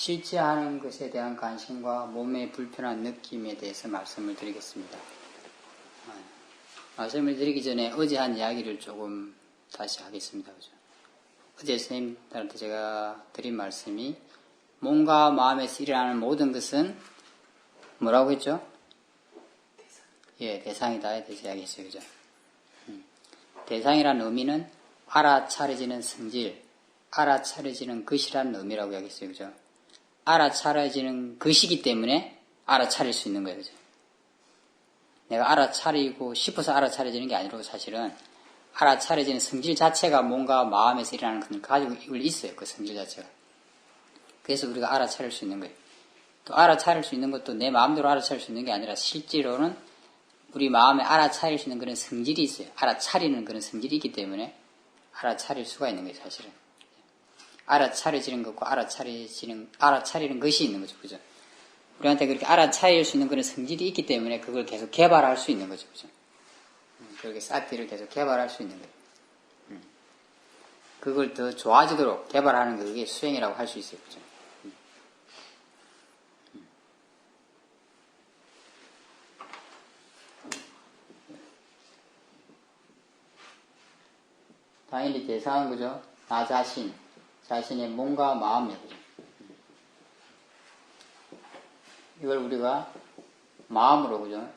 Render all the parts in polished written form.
실제 하는 것에 대한 관심과 몸의 불편한 느낌에 대해서 말씀을 드리겠습니다. 말씀을 드리기 전에 어제 한 이야기를 조금 다시 하겠습니다. 그죠? 어제 선생님들한테 제가 드린 말씀이 몸과 마음에서 일어나는 모든 것은 뭐라고 했죠? 대상이다. 대해서 이야기했어요. 그죠? 대상이라는 의미는 알아차려지는 성질, 알아차려지는 것이라는 의미라고 이야기했어요. 그죠? 알아차려지는 것이기 때문에 알아차릴 수 있는 거예요. 그죠? 내가 알아차리고 싶어서 알아차려지는 게 아니고 사실은 알아차려지는 성질 자체가 뭔가 마음에서 일어나는 건 가지고 있어요. 그 성질 자체가. 그래서 우리가 알아차릴 수 있는 거예요. 또 알아차릴 수 있는 것도 내 마음대로 알아차릴 수 있는 게 아니라 실제로는 우리 마음에 알아차릴 수 있는 그런 성질이 있어요. 알아차리는 그런 성질이 있기 때문에 알아차릴 수가 있는 거예요. 사실은. 알아차려지는 것과 알아차리는 것이 있는 거죠. 그죠? 우리한테 그렇게 알아차릴 수 있는 그런 성질이 있기 때문에 그걸 계속 개발할 수 있는 거죠. 그죠? 그렇게 사티를 계속 개발할 수 있는 거예요. 그걸 더 좋아지도록 개발하는 게 그게 수행이라고 할 수 있어요. 그죠? 당연히 대상은 그죠? 나 자신의 몸과 마음이에요. 그죠? 이걸 우리가 마음으로, 그죠?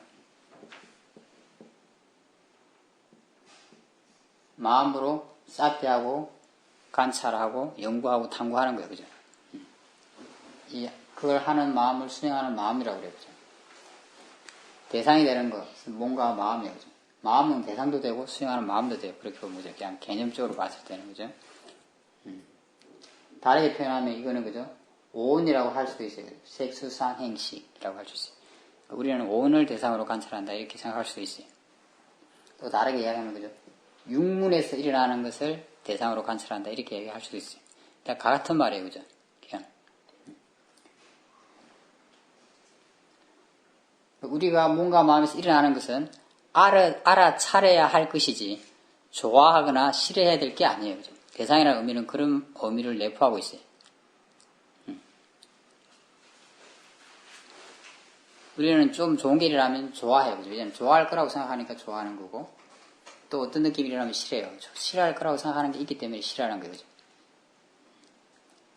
마음으로 사티하고 관찰하고 연구하고 탐구하는 거예요. 그죠? 그걸 하는 마음을 수행하는 마음이라고 그래요. 그죠? 대상이 되는 것은 몸과 마음이에요. 그죠? 마음은 대상도 되고 수행하는 마음도 돼요. 그렇게 보면 그죠? 그냥 개념적으로 봤을 때는 그죠? 다르게 표현하면 이거는 그죠? 오온이라고 할 수도 있어요. 색수상 행식이라고 할 수 있어요. 우리는 오온을 대상으로 관찰한다 이렇게 생각할 수도 있어요. 또 다르게 이야기하면 그죠? 육문에서 일어나는 것을 대상으로 관찰한다 이렇게 얘기할 수도 있어요. 다 같은 말이에요. 그죠? 그냥. 우리가 뭔가 마음에서 일어나는 것은 알아차려야 할 것이지 좋아하거나 싫어해야 될 게 아니에요. 그죠? 대상이라는 의미는 그런 의미를 내포하고 있어요. 우리는 좀 좋은 게 일어나면 좋아해요. 그죠? 왜냐면 좋아할 거라고 생각하니까 좋아하는 거고 또 어떤 느낌이 일어나면 싫어해요. 싫어할 거라고 생각하는 게 있기 때문에 싫어하는 거예요. 그죠?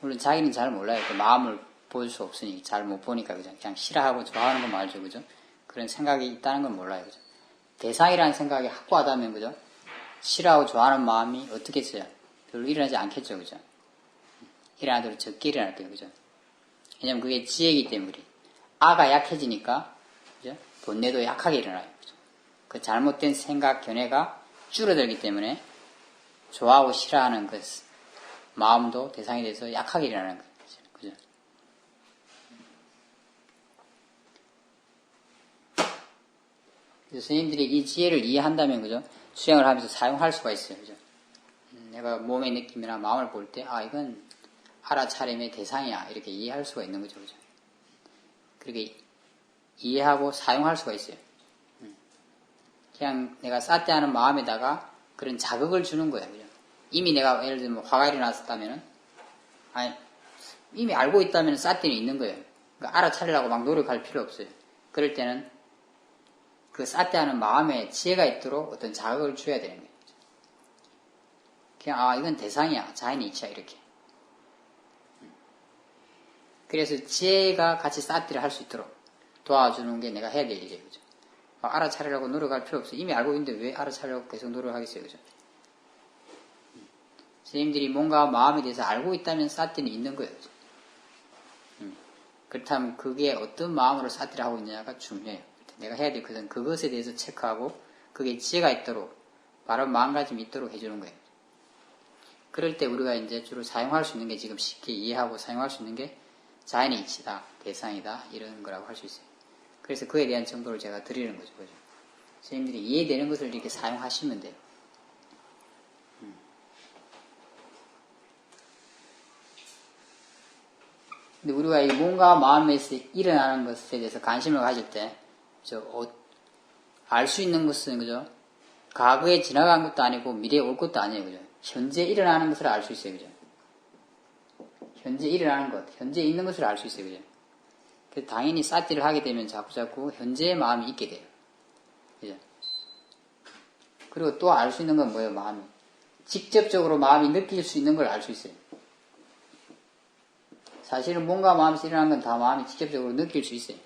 물론 자기는 잘 몰라요. 그 마음을 볼 수 없으니 잘 못 보니까 그냥 싫어하고 좋아하는 건 말죠. 그죠? 그런 생각이 있다는 건 몰라요. 그죠? 대상이라는 생각이 확고하다면 그죠? 싫어하고 좋아하는 마음이 어떻게 써요? 별로 일어나지 않겠죠. 그죠? 일어나도록 적게 일어날 거예요. 그죠? 왜냐면 그게 지혜이기 때문에 아가 약해지니까 그죠? 본뇌도 약하게 일어나요. 그죠? 그 잘못된 생각, 견해가 줄어들기 때문에 좋아하고 싫어하는 그 마음도 대상이 돼서 약하게 일어나는 거예요. 그죠? 그래서 스님들이 이 지혜를 이해한다면 그죠? 수행을 하면서 사용할 수가 있어요. 그죠? 내가 몸의 느낌이나 마음을 볼 때 이건 알아차림의 대상이야 이렇게 이해할 수가 있는 거죠. 그죠? 그렇게 이해하고 사용할 수가 있어요. 그냥 내가 사태하는 마음에다가 그런 자극을 주는 거예요. 그죠? 이미 내가 예를 들면 화가 일어났었다면은 이미 알고 있다면 사태는 있는 거예요. 그러니까 알아차리려고 막 노력할 필요 없어요. 그럴 때는 그 사태하는 마음에 지혜가 있도록 어떤 자극을 줘야 되는 거예요. 그냥 이건 대상이야, 자연이 이치야 이렇게. 그래서 지혜가 같이 사티를 할 수 있도록 도와주는 게 내가 해야 될 일이에요. 그죠? 알아차리려고 노력할 필요 없어요. 이미 알고 있는데 왜 알아차리려고 계속 노력하겠어요. 그죠? 선생님들이 뭔가 마음에 대해서 알고 있다면 사티는 있는 거예요. 그죠? 그렇다면 그게 어떤 마음으로 사티를 하고 있느냐가 중요해요. 내가 해야 될 것은 그것에 대해서 체크하고 그게 지혜가 있도록 바른 마음가짐이 있도록 해주는 거예요. 그럴 때 우리가 이제 주로 사용할 수 있는 게 지금 쉽게 이해하고 사용할 수 있는 게 자연의 이치다, 대상이다 이런 거라고 할 수 있어요. 그래서 그에 대한 정보를 제가 드리는 거죠. 그죠? 선생님들이 이해되는 것을 이렇게 사용하시면 돼요. 근데 우리가 이 몸과 마음에서 일어나는 것에 대해서 관심을 가질 때, 알 수 있는 것은, 그죠? 과거에 지나간 것도 아니고, 미래에 올 것도 아니에요. 그죠? 현재 일어나는 것을 알 수 있어요. 그죠? 현재 일어나는 것, 현재 있는 것을 알 수 있어요. 그죠? 그래서 당연히 사티를 하게 되면 자꾸자꾸 현재의 마음이 있게 돼요. 그죠? 그리고 또 알 수 있는 건 뭐예요? 마음이. 직접적으로 마음이 느낄 수 있는 걸 알 수 있어요. 사실은 뭔가 마음에서 일어나는 건 다 마음이 직접적으로 느낄 수 있어요.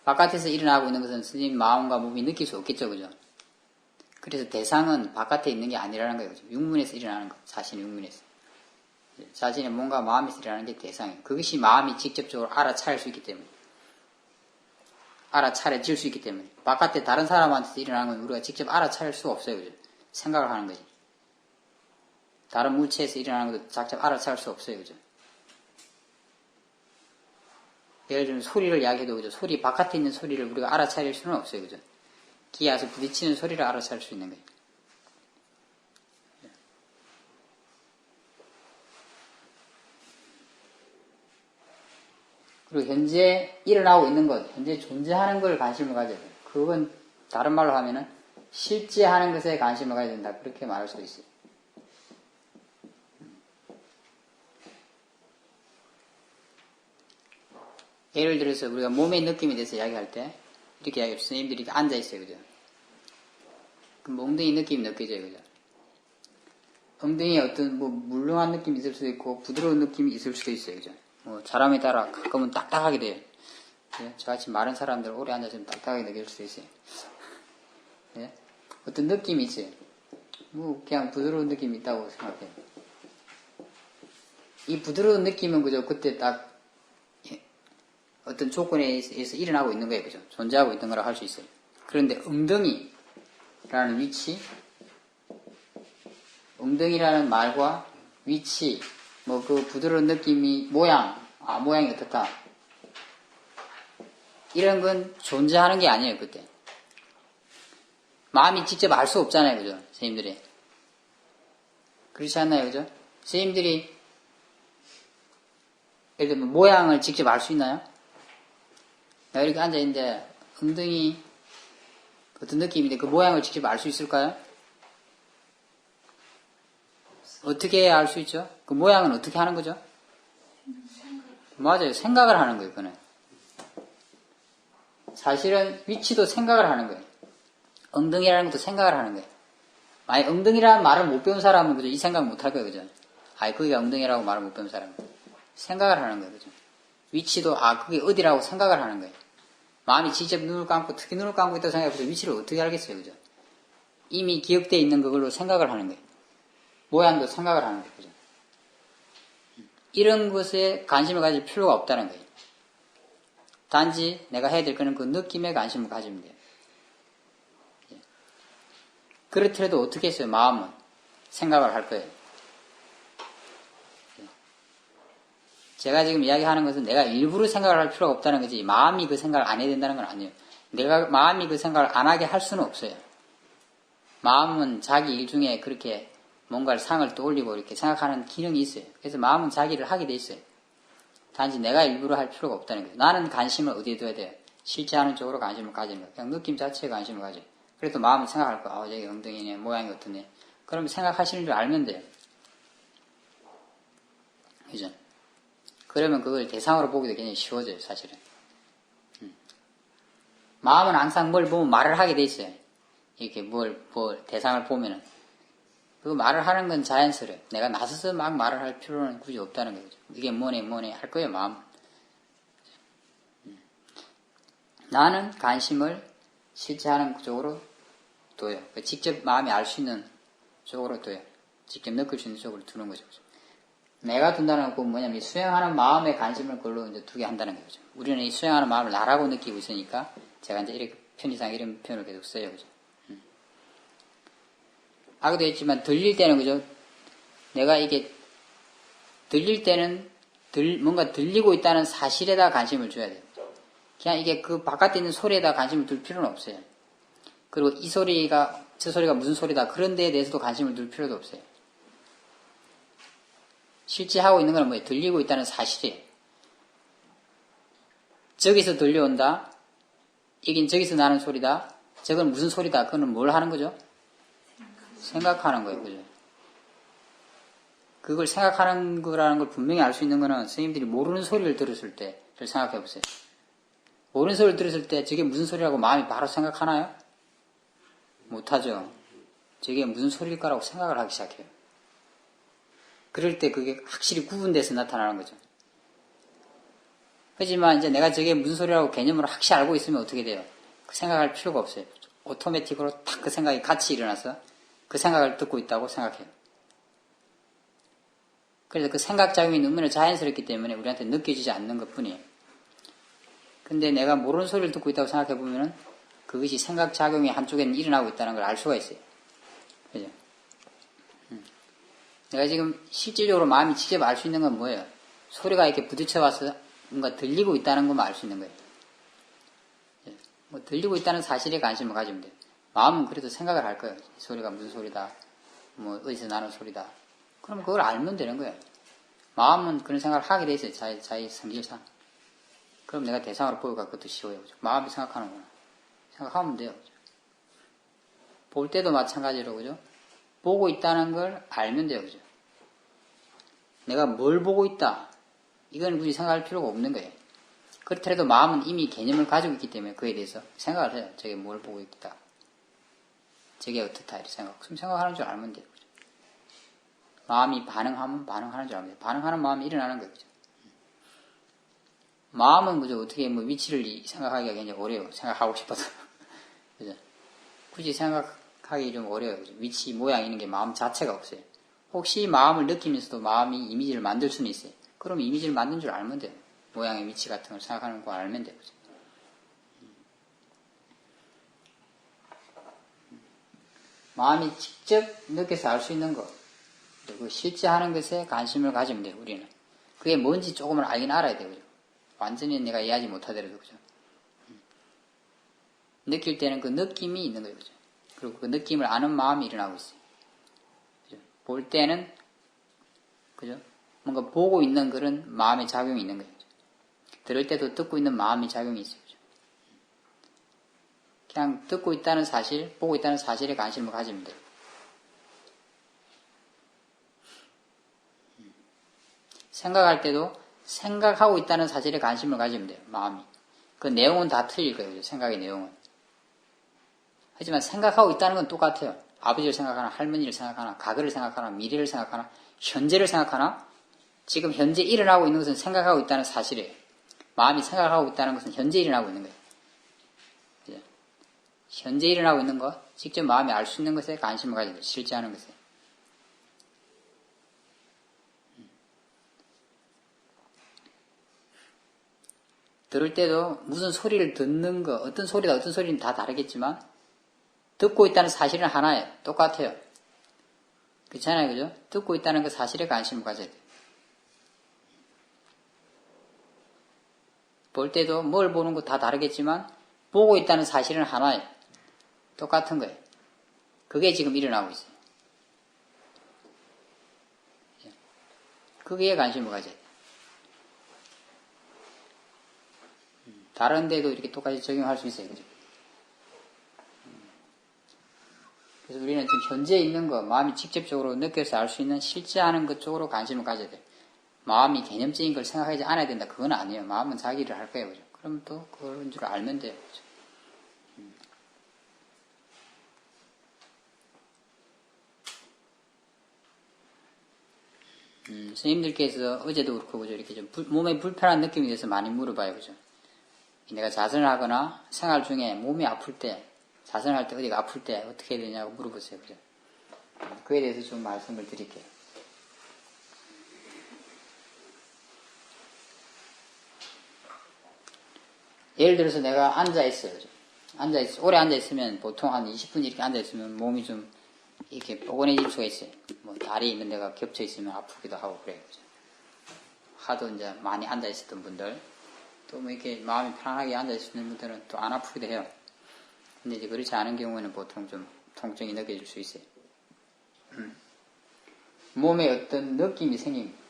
바깥에서 일어나고 있는 것은 스님 마음과 몸이 느낄 수 없겠죠. 그죠? 그래서 대상은 바깥에 있는 게 아니라는 거예요. 그죠? 육문에서 일어나는 것. 자신의 육문에서. 자신의 뭔가 마음에서 일어나는 게 대상이에요. 그것이 마음이 직접적으로 알아차릴 수 있기 때문에. 알아차려질 수 있기 때문에. 바깥에 다른 사람한테서 일어나는 건 우리가 직접 알아차릴 수가 없어요. 그죠? 생각을 하는 거지. 다른 물체에서 일어나는 것도 직접 알아차릴 수 없어요. 그죠? 예를 들면 소리를 이야기해도 그죠? 소리 바깥에 있는 소리를 우리가 알아차릴 수는 없어요. 그죠? 귀에 와서 부딪히는 소리를 알아차릴 수 있는 거예요. 그리고 현재 일어나고 있는 것, 현재 존재하는 걸 관심을 가져야 돼요. 그건 다른 말로 하면은 실제 하는 것에 관심을 가져야 된다. 그렇게 말할 수도 있어요. 예를 들어서 우리가 몸의 느낌에 대해서 이야기할 때 이렇게 이야기해요. 선생님들이 이렇게 앉아있어요. 그죠? 그럼 엉덩이 느낌이 느껴져요. 그죠? 엉덩이에 어떤 뭐 물렁한 느낌이 있을 수도 있고 부드러운 느낌이 있을 수도 있어요. 그죠? 뭐 사람에 따라 가끔은 딱딱하게 돼요. 예? 저같이 마른 사람들 오래 앉아있으면 딱딱하게 느낄 수도 있어요. 예? 어떤 느낌이 있어요. 뭐 그냥 부드러운 느낌이 있다고 생각해요. 이 부드러운 느낌은 그죠? 그때 딱 어떤 조건에 의해서 일어나고 있는 거예요. 그죠? 존재하고 있는 거라고 할 수 있어요. 그런데 엉덩이라는 위치, 엉덩이라는 말과 위치, 뭐 그 부드러운 느낌이 모양이 어떻다. 이런 건 존재하는 게 아니에요. 그때. 마음이 직접 알 수 없잖아요. 그죠? 선생님들이. 그렇지 않나요? 그죠? 선생님들이 예를 들면 모양을 직접 알 수 있나요? 내가 이렇게 앉아있는데 엉덩이 어떤 느낌인데 그 모양을 직접 알 수 있을까요? 어떻게 알 수 있죠? 그 모양은 어떻게 하는 거죠? 맞아요. 생각을 하는 거예요. 그거는. 사실은 위치도 생각을 하는 거예요. 엉덩이라는 것도 생각을 하는 거예요. 만약 엉덩이라는 말을 못 배운 사람은 그죠? 이 생각 못 할 거예요. 그죠? 그게 엉덩이라고 말을 못 배운 사람은 생각을 하는 거예요. 그죠? 위치도 그게 어디라고 생각을 하는 거예요. 마음이 직접 눈을 감고 특히 눈을 감고 있다고 생각해보세요. 위치를 어떻게 알겠어요. 그죠? 이미 기억되어 있는 그걸로 생각을 하는 거예요. 모양도 생각을 하는 거예요. 그죠? 이런 것에 관심을 가질 필요가 없다는 거예요. 단지 내가 해야 될 거는 그 느낌에 관심을 가지면 돼요. 그렇더라도 어떻게 했어요? 마음은 생각을 할 거예요. 제가 지금 이야기하는 것은 내가 일부러 생각을 할 필요가 없다는 거지 마음이 그 생각을 안 해야 된다는 건 아니에요. 마음이 그 생각을 안 하게 할 수는 없어요. 마음은 자기 일 중에 그렇게 뭔가를 상을 떠올리고 이렇게 생각하는 기능이 있어요. 그래서 마음은 자기를 하게 돼 있어요. 단지 내가 일부러 할 필요가 없다는 거예요. 나는 관심을 어디에 둬야 돼요? 실제 하는 쪽으로 관심을 가지는 거예요. 그냥 느낌 자체에 관심을 가져요. 그래도 마음은 생각할 거야. 저기 엉덩이네, 모양이 어떠네. 그럼 생각하시는 줄 알면 돼요. 그죠? 그러면 그걸 대상으로 보기도 굉장히 쉬워져요, 사실은. 마음은 항상 뭘 보면 말을 하게 돼 있어요. 이렇게 뭘 대상을 보면은. 그 말을 하는 건 자연스러워요. 내가 나서서 막 말을 할 필요는 굳이 없다는 거죠. 이게 뭐네 할 거예요, 마음. 나는 관심을 실제 하는 쪽으로 둬요. 직접 마음이 알 수 있는 쪽으로 둬요. 직접 느낄 수 있는 쪽으로 두는 거죠. 내가 둔다는 건 뭐냐면 수행하는 마음에 관심을 그걸로 이제 두게 한다는 거죠. 우리는 이 수행하는 마음을 나라고 느끼고 있으니까 제가 이제 이렇게 편의상 이런 표현을 계속 써요. 그죠? 아까도 했지만 들릴 때는 그죠? 내가 이게 들릴 때는 뭔가 들리고 있다는 사실에다 관심을 줘야 돼요. 그냥 이게 그 바깥에 있는 소리에다 관심을 둘 필요는 없어요. 그리고 이 소리가 저 소리가 무슨 소리다 그런 데에 대해서도 관심을 둘 필요도 없어요. 실제 하고 있는 건 뭐예요? 들리고 있다는 사실이에요. 저기서 들려온다. 이긴 저기서 나는 소리다. 저건 무슨 소리다. 그거는 뭘 하는 거죠? 생각하는 거예요. 그죠? 그걸 생각하는 거라는 걸 분명히 알 수 있는 거는 선생님들이 모르는 소리를 들었을 때를 생각해 보세요. 모르는 소리를 들었을 때 저게 무슨 소리라고 마음이 바로 생각하나요? 못하죠. 저게 무슨 소리일까라고 생각을 하기 시작해요. 그럴 때 그게 확실히 구분돼서 나타나는 거죠. 하지만 이제 내가 저게 무슨 소리라고 개념으로 확실히 알고 있으면 어떻게 돼요? 그 생각할 필요가 없어요. 오토매틱으로 딱 그 생각이 같이 일어나서 그 생각을 듣고 있다고 생각해요. 그래서 그 생각작용이 너무나 자연스럽기 때문에 우리한테 느껴지지 않는 것 뿐이에요. 근데 내가 모르는 소리를 듣고 있다고 생각해 보면은 그것이 생각작용이 한쪽에는 일어나고 있다는 걸 알 수가 있어요. 그죠? 내가 지금 실질적으로 마음이 직접 알 수 있는 건 뭐예요? 소리가 이렇게 부딪혀 와서 뭔가 들리고 있다는 것만 알 수 있는 거예요. 뭐 들리고 있다는 사실에 관심을 가지면 돼요. 마음은 그래도 생각을 할 거예요. 소리가 무슨 소리다, 뭐 어디서 나는 소리다. 그럼 그걸 알면 되는 거예요. 마음은 그런 생각을 하게 돼 있어요. 자기 성질상. 그럼 내가 대상으로 보기가 그것도 쉬워요. 그죠? 마음이 생각하는구나. 생각하면 돼요. 그죠? 볼 때도 마찬가지로, 그죠? 보고 있다는 걸 알면 돼요. 그죠? 내가 뭘 보고 있다. 이건 굳이 생각할 필요가 없는 거예요. 그렇더라도 마음은 이미 개념을 가지고 있기 때문에 그에 대해서 생각을 해요. 저게 뭘 보고 있다. 저게 어떻다. 이렇게 생각. 그럼 생각하는 줄 알면 돼요. 그죠? 마음이 반응하면 반응하는 줄 알면 돼요. 반응하는 마음이 일어나는 거예요. 그죠? 마음은 그죠? 어떻게 뭐 위치를 생각하기가 굉장히 어려워요. 생각하고 싶어도. 그죠? 굳이 생각하기 좀 어려워요. 그죠? 위치, 모양 이런 게 마음 자체가 없어요. 혹시 마음을 느끼면서도 마음이 이미지를 만들 수는 있어요. 그럼 이미지를 만든 줄 알면 돼요. 모양의 위치 같은 걸 생각하는 거 알면 돼요. 그죠? 마음이 직접 느껴서 알 수 있는 것, 그리고 실제 하는 것에 관심을 가지면 돼요. 우리는. 그게 뭔지 조금은 알긴 알아야 돼요. 그죠? 완전히 내가 이해하지 못하더라도. 그죠? 느낄 때는 그 느낌이 있는 거예요. 그죠? 그리고 그 느낌을 아는 마음이 일어나고 있어요. 그죠? 볼 때는, 그죠? 뭔가 보고 있는 그런 마음의 작용이 있는 거예요. 그죠? 들을 때도 듣고 있는 마음의 작용이 있어요. 그죠? 그냥 듣고 있다는 사실, 보고 있다는 사실에 관심을 가지면 돼요. 생각할 때도 생각하고 있다는 사실에 관심을 가지면 돼요. 마음이. 그 내용은 다 틀릴 거예요. 그죠? 생각의 내용은. 하지만 생각하고 있다는 건 똑같아요. 아버지를 생각하나, 할머니를 생각하나, 과거를 생각하나, 미래를 생각하나, 현재를 생각하나, 지금 현재 일어나고 있는 것은 생각하고 있다는 사실이에요. 마음이 생각하고 있다는 것은 현재 일어나고 있는 거예요. 그죠? 현재 일어나고 있는 것, 직접 마음이 알 수 있는 것에 관심을 가져야 돼요. 실제 하는 것에. 들을 때도 무슨 소리를 듣는 거, 어떤 소리다 어떤 소리는 다 다르겠지만 듣고 있다는 사실은 하나예요. 똑같아요. 그렇잖아요. 그죠? 듣고 있다는 그 사실에 관심을 가져야 돼요. 볼 때도 뭘 보는 거 다 다르겠지만 보고 있다는 사실은 하나예요. 똑같은 거예요. 그게 지금 일어나고 있어요. 그게 관심을 가져야 돼요. 다른 데도 이렇게 똑같이 적용할 수 있어요. 그죠? 그래서 우리는 지금 현재 있는 거, 마음이 직접적으로 느껴서 알 수 있는 실제 하는 것 쪽으로 관심을 가져야 돼요. 마음이 개념적인 걸 생각하지 않아야 된다. 그건 아니에요. 마음은 자기 일을 할 거예요. 그죠? 그럼 또 그런 줄 알면 돼요. 그죠? 선생님들께서 어제도 그렇고, 그죠? 이렇게 좀 몸에 불편한 느낌이 돼서 많이 물어봐요. 그죠? 내가 자선을 하거나 생활 중에 몸이 아플 때, 자선을 할 때 어디가 아플 때 어떻게 해야 되냐고 물어보세요. 그죠? 그에 대해서 좀 말씀을 드릴게요. 예를 들어서 내가 앉아있어요. 그죠? 오래 앉아있으면 보통 한 20분 이렇게 앉아있으면 몸이 좀 이렇게 뻐근해질 수가 있어요. 뭐 다리 있는 데가 겹쳐있으면 아프기도 하고 그래요. 그죠? 하도 이제 많이 앉아있었던 분들, 또 뭐 이렇게 마음이 편안하게 앉아있는 분들은 또 안 아프기도 해요. 근데 이제 그렇지 않은 경우에는 보통 좀 통증이 느껴질 수 있어요. 몸에 어떤 느낌이 생깁니다.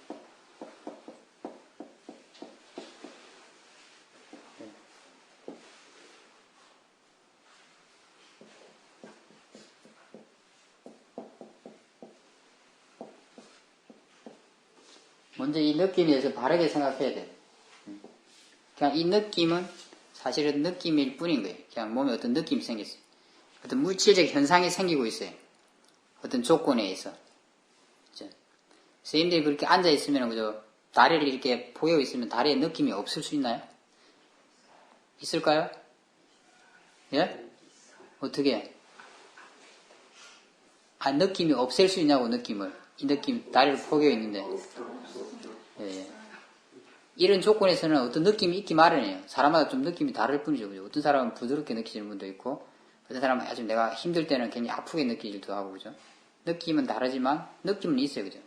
먼저 이 느낌에 대해서 바르게 생각해야 돼. 그냥 이 느낌은 사실은 느낌일 뿐인 거예요. 그냥 몸에 어떤 느낌이 생겼어요. 어떤 물질적 현상이 생기고 있어요. 어떤 조건에 의해서. 그죠? 선생님들이 그렇게 앉아있으면, 그죠? 다리를 이렇게 포개고 있으면 다리에 느낌이 없을 수 있나요? 있을까요? 예? 어떻게? 느낌이 없앨 수 있냐고, 느낌을. 이 느낌, 다리를 포개고 있는데. 예. 이런 조건에서는 어떤 느낌이 있기 마련이에요. 사람마다 좀 느낌이 다를 뿐이죠. 그죠? 어떤 사람은 부드럽게 느끼시는 분도 있고, 어떤 사람은 아주 내가 힘들 때는 괜히 아프게 느끼기도 하고, 그죠? 느낌은 다르지만, 느낌은 있어요. 그죠?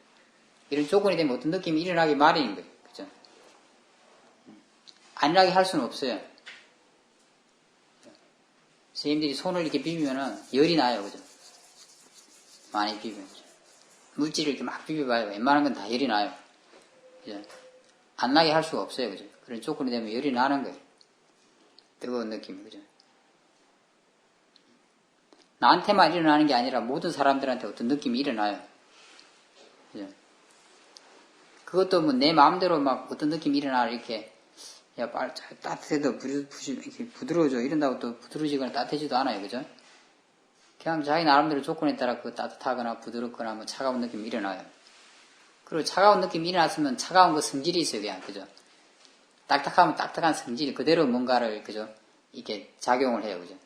이런 조건이 되면 어떤 느낌이 일어나기 마련인 거예요. 그죠? 안 일어나게 할 수는 없어요. 선생님들이 손을 이렇게 비비면은 열이 나요. 그죠? 많이 비비면. 물질을 이렇게 막 비벼봐요. 웬만한 건 다 열이 나요. 그죠? 안 나게 할 수가 없어요. 그죠? 그런 조건이 되면 열이 나는 거예요. 뜨거운 느낌, 그죠? 나한테만 일어나는 게 아니라 모든 사람들한테 어떤 느낌이 일어나요. 그죠? 그것도 뭐 내 마음대로 막 어떤 느낌이 일어나, 이렇게, 야, 빨리 따뜻해도 이렇게 부드러워져. 이런다고 또 부드러워지거나 따뜻해지도 않아요. 그죠? 그냥 자기 나름대로 조건에 따라 그 따뜻하거나 부드럽거나 뭐 차가운 느낌이 일어나요. 그리고 차가운 느낌이 일어났으면 차가운 그 성질이 있어요. 그냥, 그죠? 딱딱하면 딱딱한 성질이 그대로 뭔가를, 그죠? 이렇게 작용을 해요. 그죠?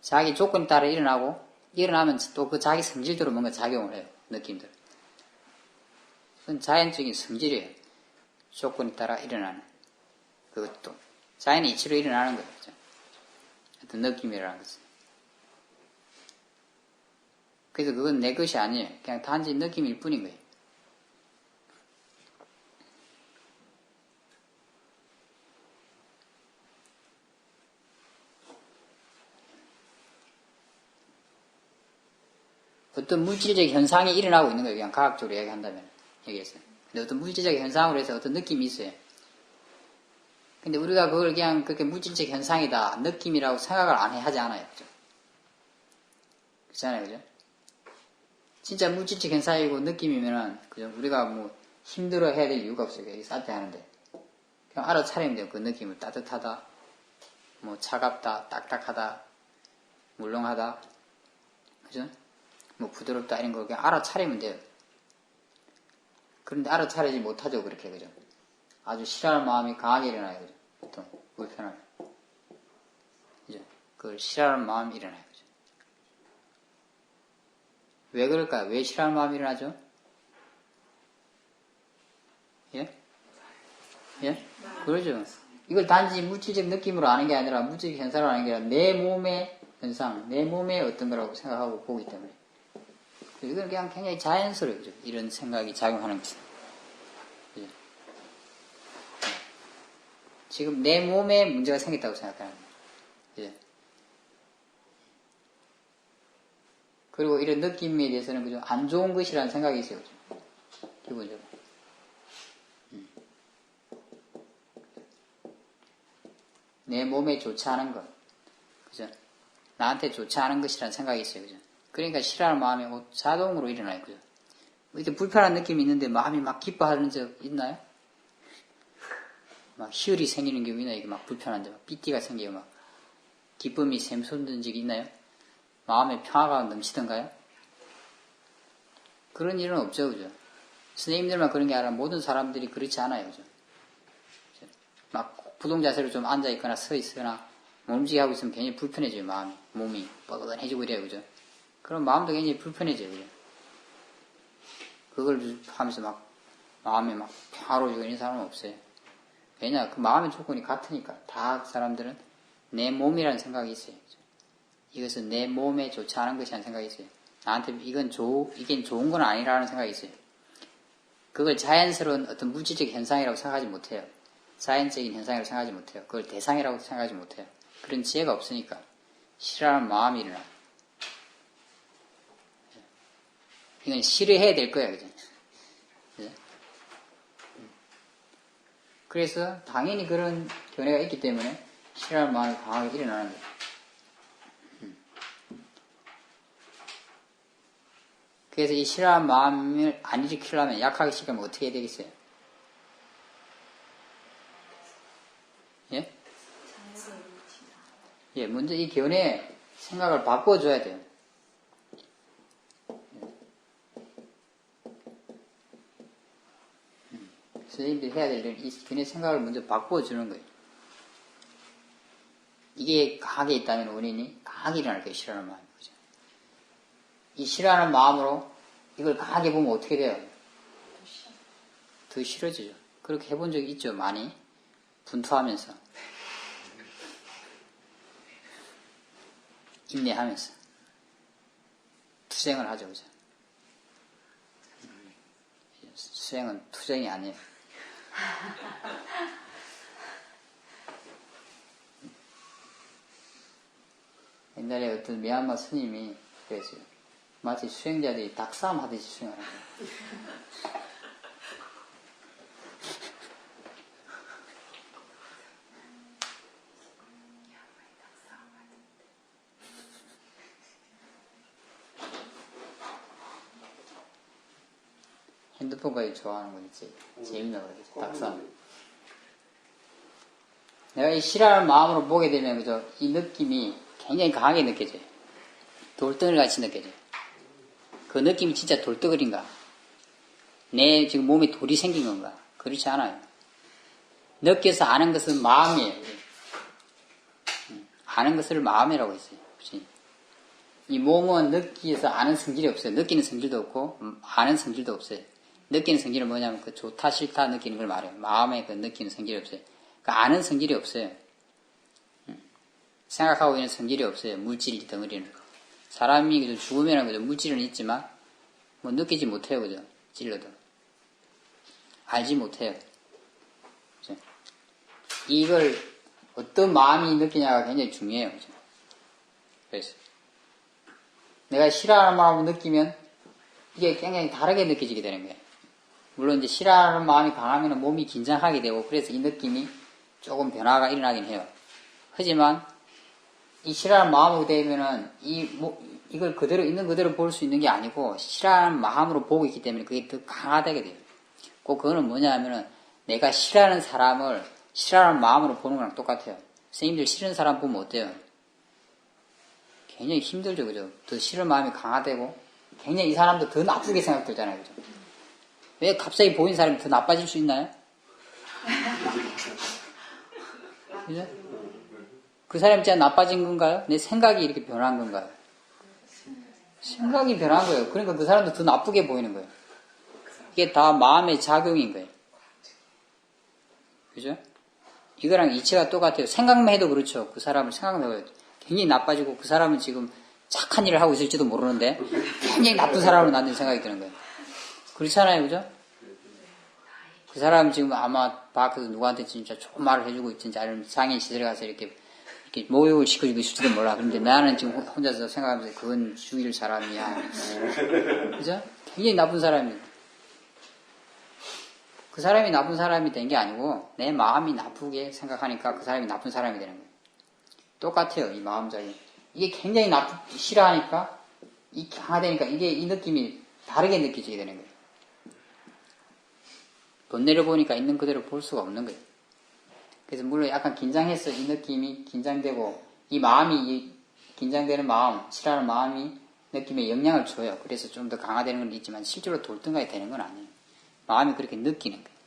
자기 조건에 따라 일어나면 또 그 자기 성질대로 뭔가 작용을 해요. 느낌들. 그건 자연적인 성질이에요. 조건에 따라 일어나는. 그것도. 자연의 이치로 일어나는 거예요. 그죠? 어떤 느낌이라는 것은. 그래서 그건 내 것이 아니에요. 그냥 단지 느낌일 뿐인 거예요. 어떤 물질적 현상이 일어나고 있는 거예요. 그냥 과학적으로 이야기한다면. 여기에서. 근데 어떤 물질적 현상으로 해서 어떤 느낌이 있어요. 근데 우리가 그걸 그냥 그렇게 물질적 현상이다, 느낌이라고 생각을 하지 않아요. 그죠? 그렇잖아요. 그죠? 진짜 물질적 현상이고 느낌이면은, 그죠? 우리가 뭐 힘들어 해야 될 이유가 없어요. 여기 쌀때 하는데. 그냥 알아차리면 돼요. 그 느낌을. 따뜻하다, 뭐 차갑다, 딱딱하다, 물렁하다. 그죠? 뭐 부드럽다, 이런 거 그냥 알아차리면 돼요. 그런데 알아차리지 못하죠. 그렇게. 그죠? 아주 싫어하는 마음이 강하게 일어나요. 그죠? 보통 불편하게. 그죠? 그걸 싫어하는 마음이 일어나요. 그죠? 왜 그럴까요? 왜 싫어하는 마음이 일어나죠? 예? 예? 그러죠. 이걸 단지 물질적 느낌으로 아는 게 아니라 물질적 현상으로 아는 게 아니라 내 몸의 현상, 내 몸의 어떤 거라고 생각하고 보기 때문에. 이건 그냥 굉장히 자연스러워요. 그죠? 이런 생각이 작용하는 것은. 그죠? 지금 내 몸에 문제가 생겼다고 생각하는 거예요. 그죠? 그리고 이런 느낌에 대해서는 그죠? 안 좋은 것이라는 생각이 있어요. 그죠? 기본적으로. 내 몸에 좋지 않은 것. 그죠? 나한테 좋지 않은 것이라는 생각이 있어요. 그죠? 그러니까 싫어하는 마음이 자동으로 일어나요. 그죠? 이렇게 불편한 느낌이 있는데 마음이 막 기뻐하는 적 있나요? 막 희열이 생기는 경우 있나요? 이게 막 불편한데 막 삐띠가 생기고 막 기쁨이 샘솟는 적이 있나요? 마음의 평화가 넘치던가요? 그런 일은 없죠. 그죠? 선생님들만 그런 게 아니라 모든 사람들이 그렇지 않아요. 그죠? 막 부동 자세로 좀 앉아있거나 서있거나 움직이게 하고 있으면 굉장히 불편해져요. 마음이. 몸이 뻐근해지고 이래요. 그죠? 그럼 마음도 굉장히 불편해져요. 그죠? 그걸 하면서 막 마음이 막 평화로워지고 이런 사람은 없어요. 왜냐? 그 마음의 조건이 같으니까. 다 사람들은 내 몸이라는 생각이 있어요. 그죠? 이것은 내 몸에 좋지 않은 것이라는 생각이 있어요. 나한테 이게 좋은 건 아니라는 생각이 있어요. 그걸 자연스러운 어떤 물질적 현상이라고 생각하지 못해요. 자연적인 현상이라고 생각하지 못해요. 그걸 대상이라고 생각하지 못해요. 그런 지혜가 없으니까 싫어하는 마음이 일어나요. 이건 싫어해야 될 거예요. 그죠? 그죠? 그래서 당연히 그런 견해가 있기 때문에 싫어하는 마음이 강하게 일어나는 거예요. 그래서 이 싫어하는 마음을 안 일으키려면 약하게 시키면 어떻게 해야 되겠어요? 예? 예, 먼저 이 견해 생각을 바꿔줘야 돼요. 선생님들이 해야 될 일은 이 견해 생각을 먼저 바꿔주는 거예요. 이게 강하게 있다면 원인이 강하게 일어날 거예요. 싫어하는 마음이. 그죠? 이 싫어하는 마음으로 이걸 강하게 보면 어떻게 돼요? 더 싫어지죠. 그렇게 해본 적이 있죠. 많이. 분투하면서. 인내하면서. 투쟁을 하죠. 그죠? 수행은 투쟁이 아니에요. 옛날에 어떤 미얀마 스님이 그랬어요. 마치 수행자들이 닭싸움 하듯이 수행을 하는 거예요. 핸드폰까지 좋아하는 건 있지. 재밌나 그러겠지. 닭싸움. 내가 이 싫어하는 마음으로 보게 되면, 그죠? 이 느낌이 굉장히 강하게 느껴져요. 돌덩이 같이 느껴져요. 그 느낌이 진짜 돌덩어리인가? 내 지금 몸에 돌이 생긴 건가? 그렇지 않아요. 느껴서 아는 것은 마음이에요. 아는 것을 마음이라고 했어요. 그치? 이 몸은 느끼어서 아는 성질이 없어요. 느끼는 성질도 없고, 아는 성질도 없어요. 느끼는 성질은 뭐냐면, 그 좋다, 싫다 느끼는 걸 말해요. 마음에 그 느끼는 성질이 없어요. 그 아는 성질이 없어요. 생각하고 있는 성질이 없어요. 물질 덩어리는. 사람이 그저 죽으면 그저 물질은 있지만, 뭐 느끼지 못해요. 그죠? 찔러도. 알지 못해요. 그죠? 이걸 어떤 마음이 느끼냐가 굉장히 중요해요. 그죠? 그래서. 내가 싫어하는 마음을 느끼면, 이게 굉장히 다르게 느껴지게 되는 거예요. 물론 이제 싫어하는 마음이 강하면 몸이 긴장하게 되고, 그래서 이 느낌이 조금 변화가 일어나긴 해요. 하지만, 이 싫어하는 마음으로 되면은, 이걸 그대로, 있는 그대로 볼 수 있는 게 아니고, 싫어하는 마음으로 보고 있기 때문에 그게 더 강화되게 돼요. 꼭 그거는 뭐냐 하면은, 내가 싫어하는 사람을 싫어하는 마음으로 보는 거랑 똑같아요. 선생님들 싫은 사람 보면 어때요? 굉장히 힘들죠, 그죠? 더 싫은 마음이 강화되고, 굉장히 이 사람도 더 나쁘게 생각들잖아요, 그죠? 왜 갑자기 보인 사람이 더 나빠질 수 있나요? 그죠? 그 사람이 진짜 나빠진 건가요? 내 생각이 이렇게 변한 건가요? 생각이 변한 거예요. 그러니까 그 사람도 더 나쁘게 보이는 거예요. 이게 다 마음의 작용인 거예요. 그죠? 이거랑 이치가 똑같아요. 생각만 해도 그렇죠. 그 사람을 생각만 해도 굉장히 나빠지고 그 사람은 지금 착한 일을 하고 있을지도 모르는데 굉장히 나쁜 사람으로 나는 생각이 드는 거예요. 그렇잖아요. 그죠? 그 사람은 지금 아마 밖에서 누구한테 진짜 좋은 말을 해주고 있든지 아니면 상인 시설에 가서 이렇게 모욕을 시켜주고 있을지도 몰라. 그런데 나는 지금 혼자서 생각하면서 그건 주일 사람이야. 그죠? 굉장히 나쁜 사람이에요. 그 사람이 나쁜 사람이 된 게 아니고 내 마음이 나쁘게 생각하니까 그 사람이 나쁜 사람이 되는 거예요. 똑같아요. 이 마음작용. 이게 굉장히 싫어하니까 이 강화되니까 이 느낌이 다르게 느껴지게 되는 거예요. 돈 내려보니까 있는 그대로 볼 수가 없는 거예요. 그래서 물론 약간 긴장해서 이 느낌이 긴장되고 이 마음이 긴장되는 마음, 싫어하는 마음이 느낌에 영향을 줘요. 그래서 좀 더 강화되는 건 있지만 실제로 돌덩이가 되는 건 아니에요. 마음이 그렇게 느끼는 거예요.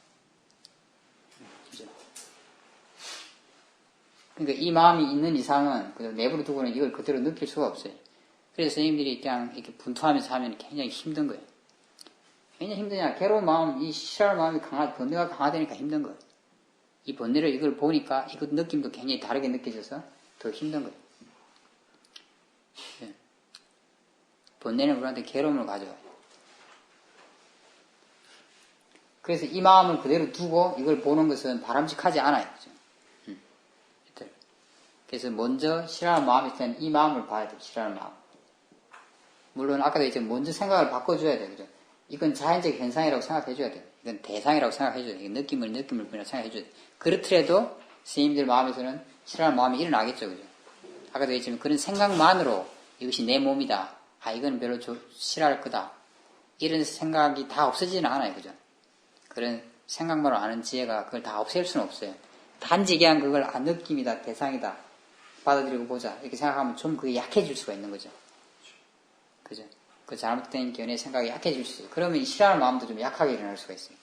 그죠? 그러니까 이 마음이 있는 이상은 내버려 두고는 이걸 그대로 느낄 수가 없어요. 그래서 선생님들이 그냥 이렇게 분투하면서 하면 굉장히 힘든 거예요. 굉장히 힘드냐? 괴로운 마음, 이 싫어하는 마음이 번뇌가 강화되니까 힘든 거예요. 이 번뇌를 이걸 보니까 이 느낌도 굉장히 다르게 느껴져서 더 힘든 거예요. 네. 번뇌는 우리한테 괴로움을 가져와요. 그래서 이 마음을 그대로 두고 이걸 보는 것은 바람직하지 않아요. 그죠? 그래서 먼저 싫어하는 마음이 있으면 이 마음을 봐야 돼요. 싫어하는 마음. 물론 아까도 이제 먼저 생각을 바꿔줘야 돼요. 그죠? 이건 자연적 현상이라고 생각해줘야 돼요. 이건 대상이라고 생각해줘야 돼요. 느낌을 뿐이라고 생각해줘야 돼요. 그렇더라도 스님들 마음에서는 싫어하는 마음이 일어나겠죠. 그죠? 아까도 얘기했지만 그런 생각만으로 이것이 내 몸이다. 아, 이건 별로 싫어할 거다. 이런 생각이 다 없어지지는 않아요. 그죠? 그런 생각만으로 아는 지혜가 그걸 다 없앨 수는 없어요. 단지 그냥 그걸 느낌이다, 대상이다, 받아들이고 보자. 이렇게 생각하면 좀 그게 약해질 수가 있는 거죠. 그죠? 그 잘못된 견해 생각이 약해질 수 있어요. 그러면 이 싫어하는 마음도 좀 약하게 일어날 수가 있어요.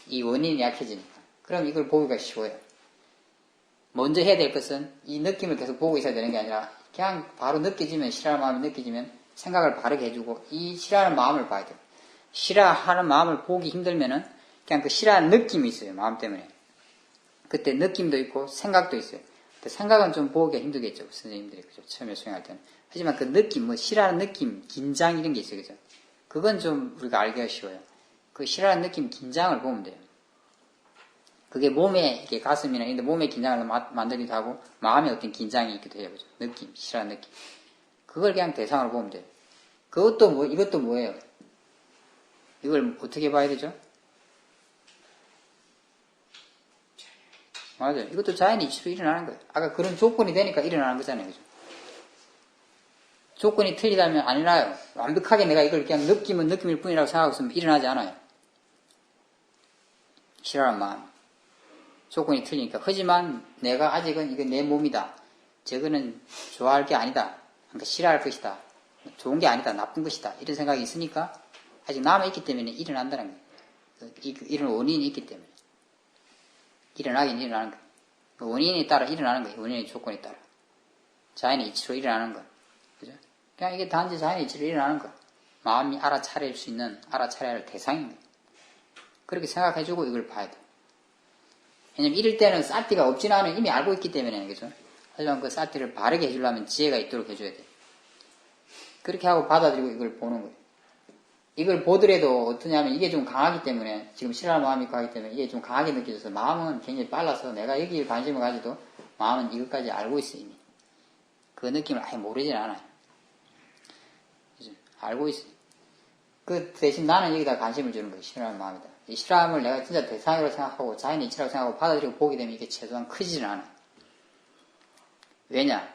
이 원인이 약해지니까. 그럼 이걸 보기가 쉬워요. 먼저 해야 될 것은 이 느낌을 계속 보고 있어야 되는 게 아니라 그냥 바로 느껴지면, 싫어하는 마음이 느껴지면 생각을 바르게 해주고 이 싫어하는 마음을 봐야 돼요. 싫어하는 마음을 보기 힘들면은 그냥 그 싫어하는 느낌이 있어요. 마음 때문에. 그때 느낌도 있고 생각도 있어요. 근데 생각은 좀 보기가 힘들겠죠. 선생님들이. 그죠? 처음에 수행할 때는. 하지만 그 느낌, 뭐 싫어하는 느낌, 긴장 이런 게 있어요. 그죠? 그건 좀 우리가 알기가 쉬워요. 그 싫어하는 느낌, 긴장을 보면 돼요. 그게 몸에, 이렇게 가슴이나 이런 데 몸에 긴장을 만들기도 하고, 마음에 어떤 긴장이 있기도 해요. 그죠? 느낌, 싫어하는 느낌. 그걸 그냥 대상으로 보면 돼요. 이것도 뭐예요? 이걸 어떻게 봐야 되죠? 맞아요. 이것도 자연히 이치로 일어나는 거예요. 아까 그런 조건이 되니까 일어나는 거잖아요. 그죠? 조건이 틀리다면 안 일어나요. 완벽하게 내가 이걸 그냥 느낌은 느낌일 뿐이라고 생각하고 있으면 일어나지 않아요. 싫어하는 마음. 조건이 틀리니까. 하지만 내가 아직은 이거 내 몸이다. 저거는 좋아할 게 아니다. 그러니까 싫어할 것이다. 좋은 게 아니다. 나쁜 것이다. 이런 생각이 있으니까 아직 남아있기 때문에 일어난다는 거예요. 이런 원인이 있기 때문에. 일어나긴 일어나는 거예요. 그 원인에 따라 일어나는 거예요. 원인의 조건에 따라. 자연의 이치로 일어나는 거예요. 그죠? 그냥 이게 단지 자연의 이치로 일어나는 거예요. 마음이 알아차릴 수 있는, 알아차려야 할 대상인 거예요. 그렇게 생각해주고 이걸 봐야 돼요. 왜냐면 이럴 때는 쌀띠가 없지는 않아요. 이미 알고 있기 때문에. 그죠? 하지만 그 쌀띠를 바르게 해주려면 지혜가 있도록 해줘야 돼요. 그렇게 하고 받아들이고 이걸 보는 거예요. 이걸 보더라도 어떠냐면 이게 좀 강하기 때문에, 지금 싫어하는 마음이 강하기 때문에 이게 좀 강하게 느껴져서 마음은 굉장히 빨라서 내가 여기에 관심을 가지도 마음은 이것까지 알고 있어요. 이미. 그 느낌을 아예 모르진 않아요. 그죠? 알고 있어요. 그 대신 나는 여기다 관심을 주는 거예요. 싫어하는 마음이다. 이 싫어함을 내가 진짜 대상이라고 생각하고 자연의 이치라고 생각하고 받아들이고 보게 되면 이게 최소한 크지는 않아요. 왜냐?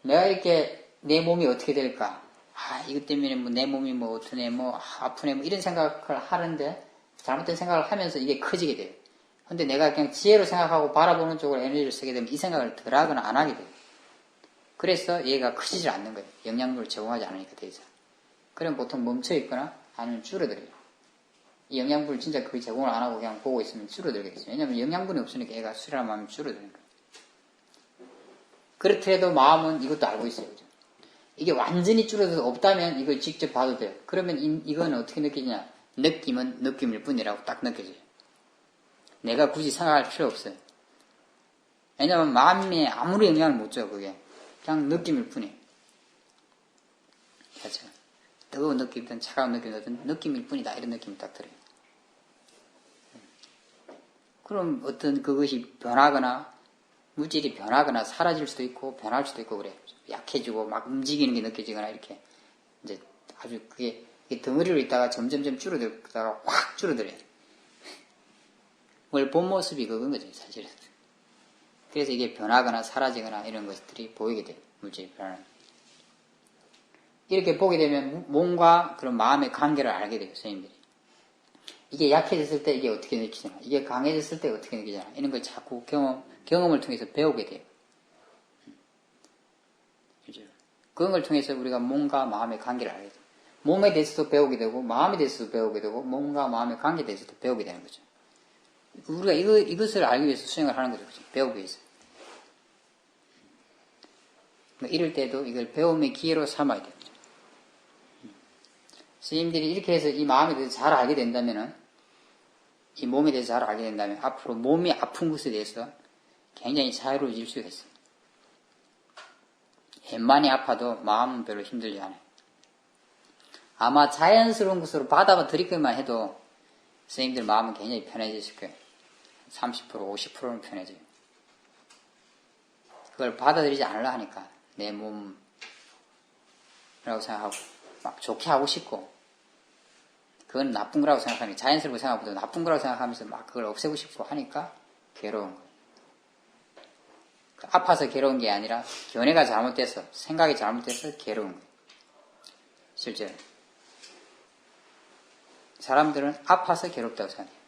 내가 이렇게 내 몸이 어떻게 될까? 이것 때문에 뭐 내 몸이 뭐 어떠네, 뭐 아프네, 뭐 이런 생각을 하는데 잘못된 생각을 하면서 이게 커지게 돼요. 근데 내가 그냥 지혜로 생각하고 바라보는 쪽으로 에너지를 쓰게 되면 이 생각을 덜 하거나 안 하게 돼요. 그래서 얘가 커지질 않는 거예요. 영양분을 제공하지 않으니까 더 이상. 그럼 보통 멈춰 있거나 아니면 줄어들어요. 이 영양분을 진짜 거의 제공을 안 하고 그냥 보고 있으면 줄어들겠어요. 왜냐면 영양분이 없으니까 얘가 수련한 마음이 줄어드는 거예요. 그렇더라도 마음은 이것도 알고 있어요. 그죠? 이게 완전히 줄어들어서 없다면 이걸 직접 봐도 돼요. 그러면 이건 어떻게 느끼냐? 느낌은 느낌일 뿐이라고 딱 느껴져요. 내가 굳이 생각할 필요 없어요. 왜냐면 마음에 아무리 영향을 못 줘요. 그게 그냥 느낌일 뿐이에요. 그렇죠? 뜨거운 느낌이든 차가운 느낌이든 느낌일 뿐이다. 이런 느낌이 딱 들어요. 그럼 어떤 그것이 변하거나 물질이 변하거나 사라질 수도 있고 변할 수도 있고 그래요. 약해지고 막 움직이는 게 느껴지거나 이렇게 이제 아주 그게 덩어리로 있다가 점점점 줄어들다가 확 줄어들어요. 원래 본 모습이 그건 거죠, 사실은. 그래서 이게 변하거나 사라지거나 이런 것들이 보이게 돼요. 물질이 변하는. 이렇게 보게 되면 몸과 그런 마음의 관계를 알게 돼요, 선생님들이. 이게 약해졌을 때 이게 어떻게 느끼잖아. 이게 강해졌을 때 어떻게 느끼잖아. 이런 걸 자꾸 경험을 통해서 배우게 돼요. 그런 걸 통해서 우리가 몸과 마음의 관계를 알게 돼요. 몸에 대해서도 배우게 되고, 마음에 대해서도 배우게 되고, 몸과 마음의 관계에 대해서도 배우게 되는 거죠. 우리가 이것을 알기 위해서 수행을 하는 거죠. 그렇죠? 배우기 위해서. 이럴 때도 이걸 배움의 기회로 삼아야 돼요. 스님들이 이렇게 해서 이 마음에 대해서 잘 알게 된다면은, 이 몸에 대해서 잘 알게 된다면, 앞으로 몸이 아픈 것에 대해서 굉장히 자유로워질 수가 있어요. 많이 아파도 마음은 별로 힘들지 않아요. 아마 자연스러운 것으로 받아들이기만 해도 선생님들 마음은 굉장히 편해지실 거예요. 30%, 50%는 편해져요. 그걸 받아들이지 않으려 하니까 내 몸이라고 생각하고 막 좋게 하고 싶고 그건 나쁜 거라고 생각하니까 자연스럽게 생각보다 나쁜 거라고 생각하면서 막 그걸 없애고 싶고 하니까 괴로운 거예요. 아파서 괴로운 게 아니라 견해가 잘못돼서 생각이 잘못돼서 괴로운 거예요. 실제로. 사람들은 아파서 괴롭다고 생각해요.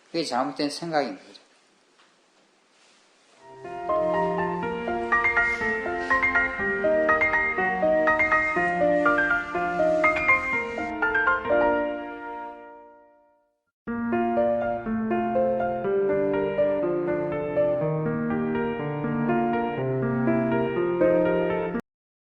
그게 잘못된 생각인 거죠.